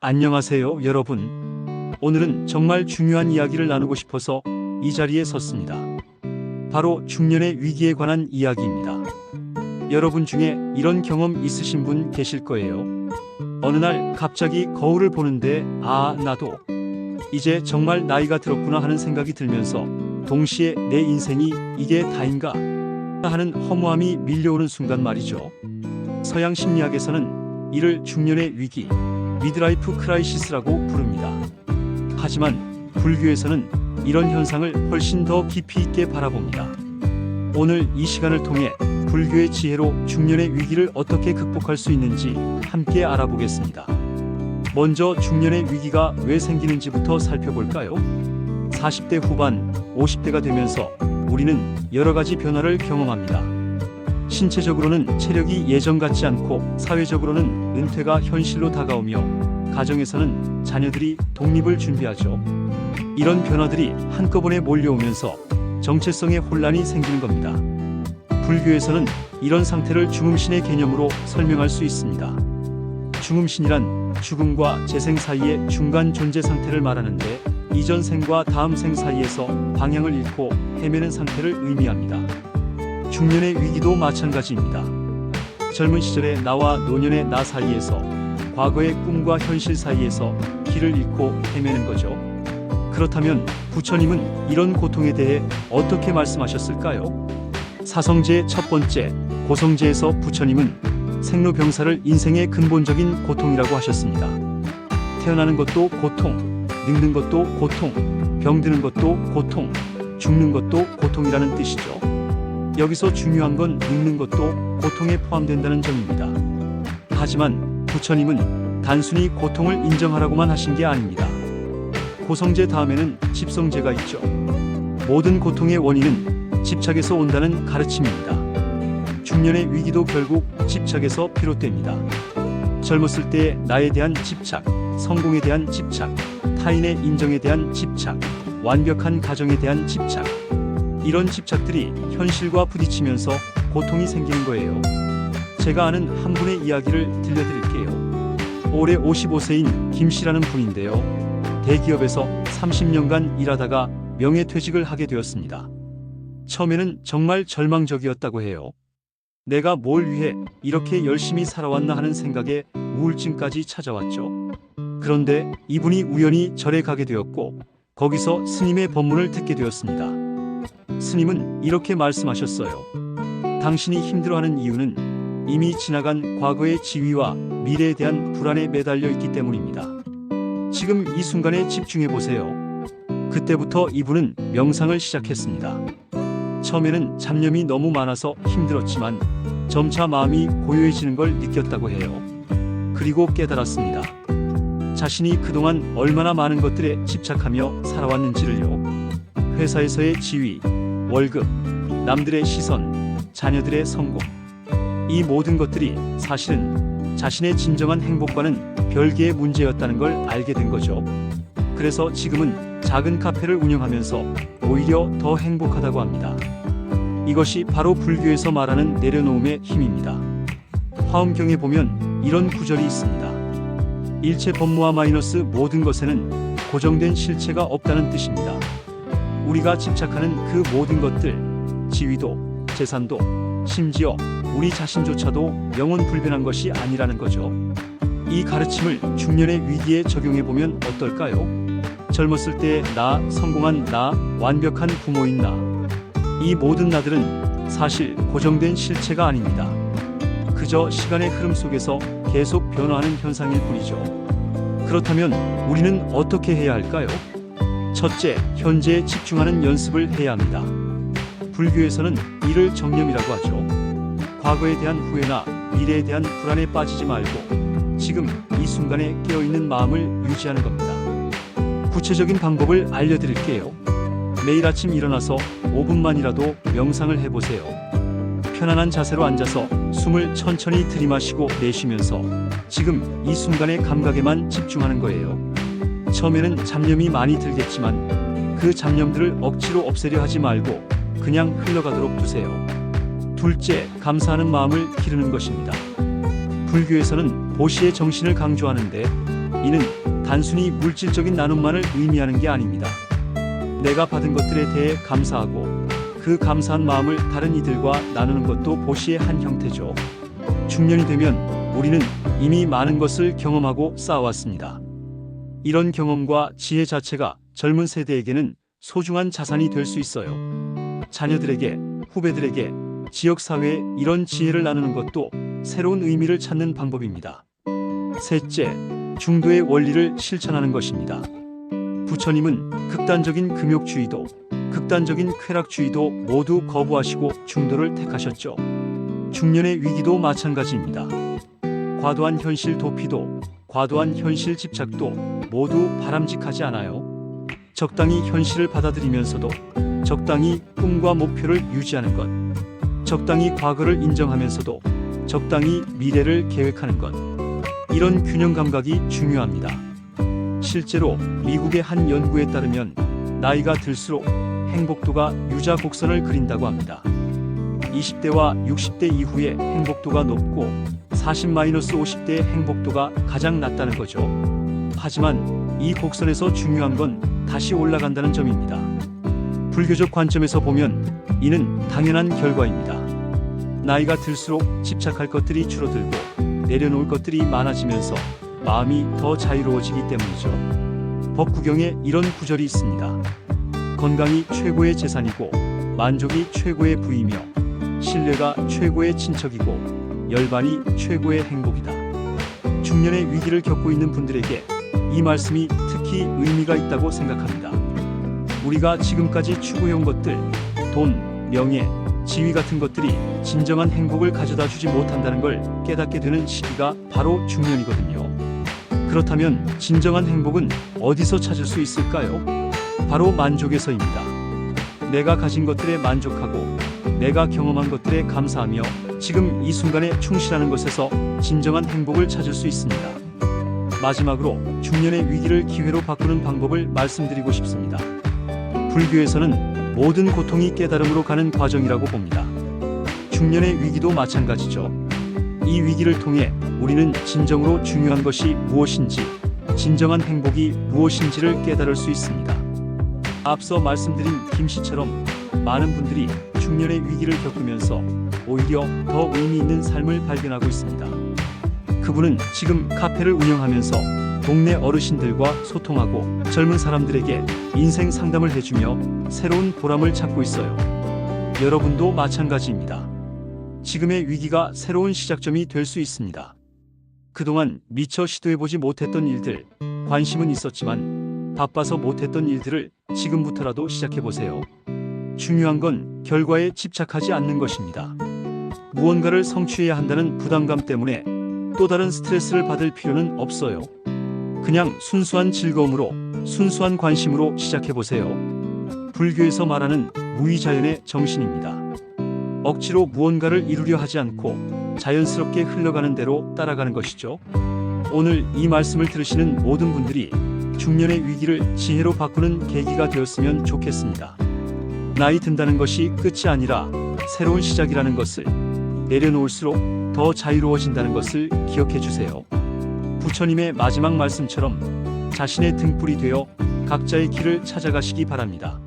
안녕하세요, 여러분. 오늘은 정말 중요한 이야기를 나누고 싶어서 이 자리에 섰습니다. 바로 중년의 위기에 관한 이야기입니다. 여러분 중에 이런 경험 있으신 분 계실 거예요. 어느 날 갑자기 거울을 보는데 나도 이제 정말 나이가 들었구나 하는 생각이 들면서 동시에 내 인생이 이게 다인가 하는 허무함이 밀려오는 순간 말이죠. 서양 심리학에서는 이를 중년의 위기, 미드라이프 크라이시스라고 부릅니다. 하지만 불교에서는 이런 현상을 훨씬 더 깊이 있게 바라봅니다. 오늘 이 시간을 통해 불교의 지혜로 중년의 위기를 어떻게 극복할 수 있는지 함께 알아보겠습니다. 먼저 중년의 위기가 왜 생기는지부터 살펴볼까요? 40대 후반, 50대가 되면서 우리는 여러 가지 변화를 경험합니다. 신체적으로는 체력이 예전 같지 않고 사회적으로는 은퇴가 현실로 다가오며 가정에서는 자녀들이 독립을 준비하죠. 이런 변화들이 한꺼번에 몰려오면서 정체성의 혼란이 생기는 겁니다. 불교에서는 이런 상태를 중음신의 개념으로 설명할 수 있습니다. 중음신이란 죽음과 재생 사이의 중간 존재 상태를 말하는데 이전 생과 다음 생 사이에서 방향을 잃고 헤매는 상태를 의미합니다. 중년의 위기도 마찬가지입니다. 젊은 시절의 나와 노년의 나 사이에서 과거의 꿈과 현실 사이에서 길을 잃고 헤매는 거죠. 그렇다면 부처님은 이런 고통에 대해 어떻게 말씀하셨을까요? 사성제 첫 번째, 고성제에서 부처님은 생로병사를 인생의 근본적인 고통이라고 하셨습니다. 태어나는 것도 고통, 늙는 것도 고통, 병드는 것도 고통, 죽는 것도 고통이라는 뜻이죠. 여기서 중요한 건 늙는 것도 고통에 포함된다는 점입니다. 하지만 부처님은 단순히 고통을 인정하라고만 하신 게 아닙니다. 고성제 다음에는 집성제가 있죠. 모든 고통의 원인은 집착에서 온다는 가르침입니다. 중년의 위기도 결국 집착에서 비롯됩니다. 젊었을 때의 나에 대한 집착, 성공에 대한 집착, 타인의 인정에 대한 집착, 완벽한 가정에 대한 집착, 이런 집착들이 현실과 부딪히면서 고통이 생기는 거예요. 제가 아는 한 분의 이야기를 들려드릴게요. 올해 55세인 김 씨라는 분인데요. 대기업에서 30년간 일하다가 명예퇴직을 하게 되었습니다. 처음에는 정말 절망적이었다고 해요. 내가 뭘 위해 이렇게 열심히 살아왔나 하는 생각에 우울증까지 찾아왔죠. 그런데 이분이 우연히 절에 가게 되었고 거기서 스님의 법문을 듣게 되었습니다. 스님은 이렇게 말씀하셨어요. 당신이 힘들어하는 이유는 이미 지나간 과거의 지위와 미래에 대한 불안에 매달려 있기 때문입니다. 지금 이 순간에 집중해 보세요. 그때부터 이분은 명상을 시작했습니다. 처음에는 잡념이 너무 많아서 힘들었지만 점차 마음이 고요해지는 걸 느꼈다고 해요. 그리고 깨달았습니다. 자신이 그동안 얼마나 많은 것들에 집착하며 살아왔는지를요. 회사에서의 지위, 월급, 남들의 시선, 자녀들의 성공, 이 모든 것들이 사실은 자신의 진정한 행복과는 별개의 문제였다는 걸 알게 된 거죠. 그래서 지금은 작은 카페를 운영하면서 오히려 더 행복하다고 합니다. 이것이 바로 불교에서 말하는 내려놓음의 힘입니다. 화엄경에 보면 이런 구절이 있습니다. 일체 법무와 마이너스 모든 것에는 고정된 실체가 없다는 뜻입니다. 우리가 집착하는 그 모든 것들, 지위도, 재산도, 심지어 우리 자신조차도 영원 불변한 것이 아니라는 거죠. 이 가르침을 중년의 위기에 적용해보면 어떨까요? 젊었을 때의 나, 성공한 나, 완벽한 부모인 나, 이 모든 나들은 사실 고정된 실체가 아닙니다. 그저 시간의 흐름 속에서 계속 변화하는 현상일 뿐이죠. 그렇다면 우리는 어떻게 해야 할까요? 첫째, 현재에 집중하는 연습을 해야 합니다. 불교에서는 이를 정념이라고 하죠. 과거에 대한 후회나 미래에 대한 불안에 빠지지 말고 지금 이 순간에 깨어있는 마음을 유지하는 겁니다. 구체적인 방법을 알려드릴게요. 매일 아침 일어나서 5분만이라도 명상을 해보세요. 편안한 자세로 앉아서 숨을 천천히 들이마시고 내쉬면서 지금 이 순간의 감각에만 집중하는 거예요. 처음에는 잡념이 많이 들겠지만 그 잡념들을 억지로 없애려 하지 말고 그냥 흘러가도록 두세요. 둘째, 감사하는 마음을 기르는 것입니다. 불교에서는 보시의 정신을 강조하는데 이는 단순히 물질적인 나눔만을 의미하는 게 아닙니다. 내가 받은 것들에 대해 감사하고 그 감사한 마음을 다른 이들과 나누는 것도 보시의 한 형태죠. 중년이 되면 우리는 이미 많은 것을 경험하고 쌓아왔습니다. 이런 경험과 지혜 자체가 젊은 세대에게는 소중한 자산이 될 수 있어요. 자녀들에게, 후배들에게, 지역사회에 이런 지혜를 나누는 것도 새로운 의미를 찾는 방법입니다. 셋째, 중도의 원리를 실천하는 것입니다. 부처님은 극단적인 금욕주의도, 극단적인 쾌락주의도 모두 거부하시고 중도를 택하셨죠. 중년의 위기도 마찬가지입니다. 과도한 현실 도피도, 과도한 현실 집착도 모두 바람직하지 않아요. 적당히 현실을 받아들이면서도 적당히 꿈과 목표를 유지하는 것, 적당히 과거를 인정하면서도 적당히 미래를 계획하는 것, 이런 균형 감각이 중요합니다. 실제로 미국의 한 연구에 따르면 나이가 들수록 행복도가 유자 곡선을 그린다고 합니다. 20대와 60대 이후에 행복도가 높고 40-50대의 행복도가 가장 낮다는 거죠. 하지만 이 곡선에서 중요한 건 다시 올라간다는 점입니다. 불교적 관점에서 보면 이는 당연한 결과입니다. 나이가 들수록 집착할 것들이 줄어들고 내려놓을 것들이 많아지면서 마음이 더 자유로워지기 때문이죠. 법구경에 이런 구절이 있습니다. 건강이 최고의 재산이고 만족이 최고의 부이며 신뢰가 최고의 친척이고 열반이 최고의 행복이다. 중년의 위기를 겪고 있는 분들에게 이 말씀이 특히 의미가 있다고 생각합니다. 우리가 지금까지 추구해온 것들, 돈, 명예, 지위 같은 것들이 진정한 행복을 가져다 주지 못한다는 걸 깨닫게 되는 시기가 바로 중년이거든요. 그렇다면 진정한 행복은 어디서 찾을 수 있을까요? 바로 만족에서입니다. 내가 가진 것들에 만족하고 내가 경험한 것들에 감사하며 지금 이 순간에 충실하는 것에서 진정한 행복을 찾을 수 있습니다. 마지막으로 중년의 위기를 기회로 바꾸는 방법을 말씀드리고 싶습니다. 불교에서는 모든 고통이 깨달음으로 가는 과정이라고 봅니다. 중년의 위기도 마찬가지죠. 이 위기를 통해 우리는 진정으로 중요한 것이 무엇인지, 진정한 행복이 무엇인지를 깨달을 수 있습니다. 앞서 말씀드린 김 씨처럼 많은 분들이 중년의 위기를 겪으면서 오히려 더 의미 있는 삶을 발견하고 있습니다. 그분은 지금 카페를 운영하면서 동네 어르신들과 소통하고 젊은 사람들에게 인생 상담을 해주며 새로운 보람을 찾고 있어요. 여러분도 마찬가지입니다. 지금의 위기가 새로운 시작점이 될 수 있습니다. 그동안 미처 시도해보지 못했던 일들, 관심은 있었지만 바빠서 못했던 일들을 지금부터라도 시작해보세요. 중요한 건 결과에 집착하지 않는 것입니다. 무언가를 성취해야 한다는 부담감 때문에 또 다른 스트레스를 받을 필요는 없어요. 그냥 순수한 즐거움으로, 순수한 관심으로 시작해보세요. 불교에서 말하는 무의자연의 정신입니다. 억지로 무언가를 이루려 하지 않고 자연스럽게 흘러가는 대로 따라가는 것이죠. 오늘 이 말씀을 들으시는 모든 분들이 중년의 위기를 지혜로 바꾸는 계기가 되었으면 좋겠습니다. 나이 든다는 것이 끝이 아니라 새로운 시작이라는 것을, 내려놓을수록 더 자유로워진다는 것을 기억해 주세요. 부처님의 마지막 말씀처럼 자신의 등불이 되어 각자의 길을 찾아가시기 바랍니다.